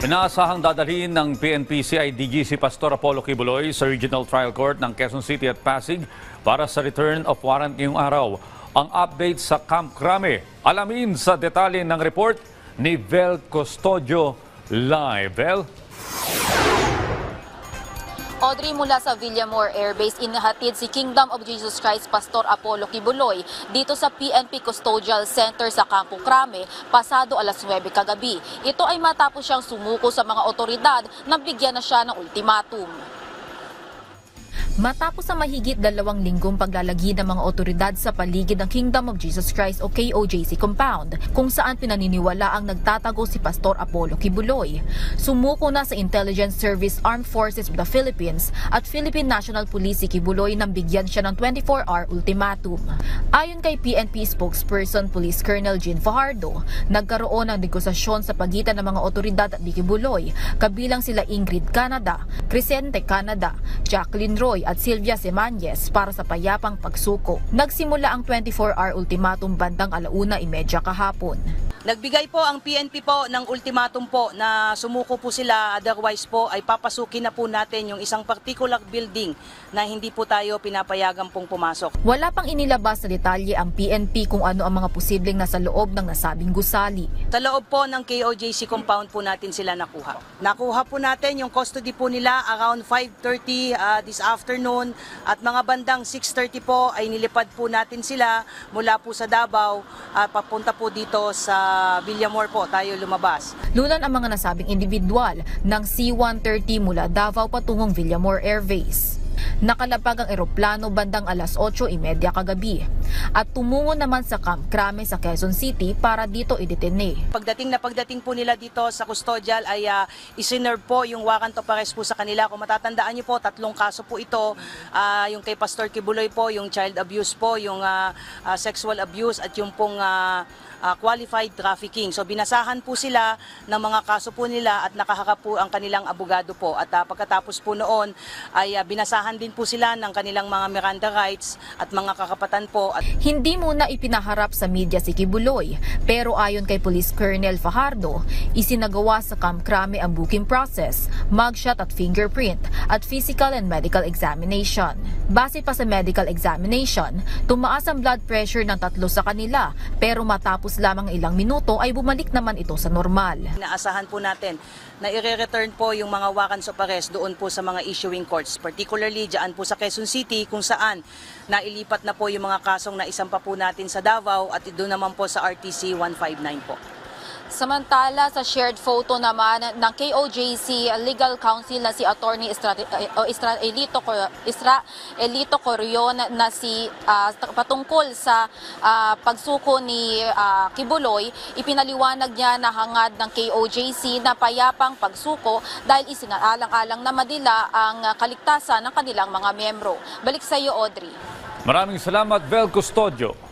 Inaasahang dadalhin ng PNP-CIDG si Pastor Apollo Kibuloy sa Regional Trial Court ng Quezon City at Pasig para sa return of warrant ngayong araw. Ang update sa Camp Crame, alamin sa detalye ng report ni Vel Custodio live. Vel? Audrey, mula sa Villamor Air Base, inihatid si Kingdom of Jesus Christ Pastor Apollo Kibuloy dito sa PNP Custodial Center sa Campo Crame pasado alas 9 kagabi. Ito ay matapos siyang sumuko sa mga otoridad na bigyan na siya ng ultimatum. Matapos sa mahigit 2 linggong paglalagi ng mga otoridad sa paligid ng Kingdom of Jesus Christ o KOJC compound, kung saan pinaniniwala ang nagtatago si Pastor Apollo Kibuloy, sumuko na sa Intelligence Service Armed Forces of the Philippines at Philippine National Police si Kibuloy nang bigyan siya ng 24-hour ultimatum. Ayon kay PNP spokesperson Police Colonel Jean Fajardo, nagkaroon ng negosasyon sa pagitan ng mga otoridad at ni Kibuloy, kabilang sila Ingrid Canada, Crescente Canada, Jacqueline Roy at Sylvia Semanyes para sa payapang pagsuko. Nagsimula ang 24-hour ultimatum bandang 1:30 kahapon. Nagbigay po ang PNP po ng ultimatum po na sumuko po sila, otherwise po ay papasukin na po natin yung isang particular building na hindi po tayo pinapayagan pong pumasok. Wala pang inilabas sa detalye ang PNP kung ano ang mga posibleng nasa loob ng nasabing gusali. Sa loob po ng KOJC compound po natin sila nakuha. Nakuha po natin yung custody po nila around 5:30 this afternoon at mga bandang 6:30 po ay nilipad po natin sila mula po sa Davao at papunta po dito sa Villamor po tayo lumabas. Lunan ang mga nasabing individual ng C-130 mula Davao patungong Villamor Air Base. Nakalapag ang eroplano bandang alas 8:30 kagabi at tumungo naman sa Camp Crame sa Quezon City para dito idetene. Pagdating po nila dito sa custodial ay isinerve po yung warrant of arrest po sa kanila. Kung matatandaan niyo po, 3 kaso po ito. Yung kay Pastor Kibuloy po, yung child abuse po, yung sexual abuse at yung pong qualified trafficking. So binasahan po sila ng mga kaso po nila at nakaharap po ang kanilang abogado po. At pagkatapos po noon ay binasahan din po sila ng kanilang mga Miranda rights at mga kakapatan po. Hindi muna ipinaharap sa media si Kibuloy, pero ayon kay Police Colonel Fajardo, isinagawa sa Camp Crame ang booking process, mugshot at fingerprint at physical and medical examination. Base pa sa medical examination, tumaas ang blood pressure ng 3 sa kanila, pero matapos lamang ilang minuto ay bumalik naman ito sa normal. Inaasahan po natin na i-return po yung mga warrants of arrest doon po sa mga issuing courts, particularly dyan po sa Quezon City kung saan nailipat na po yung mga kasong naisampa po natin sa Davao at doon naman po sa RTC 159 po. Samantala, sa shared photo naman ng KOJC Legal Counsel na si Attorney Israelito Corion na si patungkol sa pagsuko ni Kibuloy, ipinaliwanag niya na hangad ng KOJC na payapang pagsuko dahil isinaalang-alang na madila ang kaligtasan ng kanilang mga miyembro. Balik sa iyo, Audrey. Maraming salamat, Vel Custodio.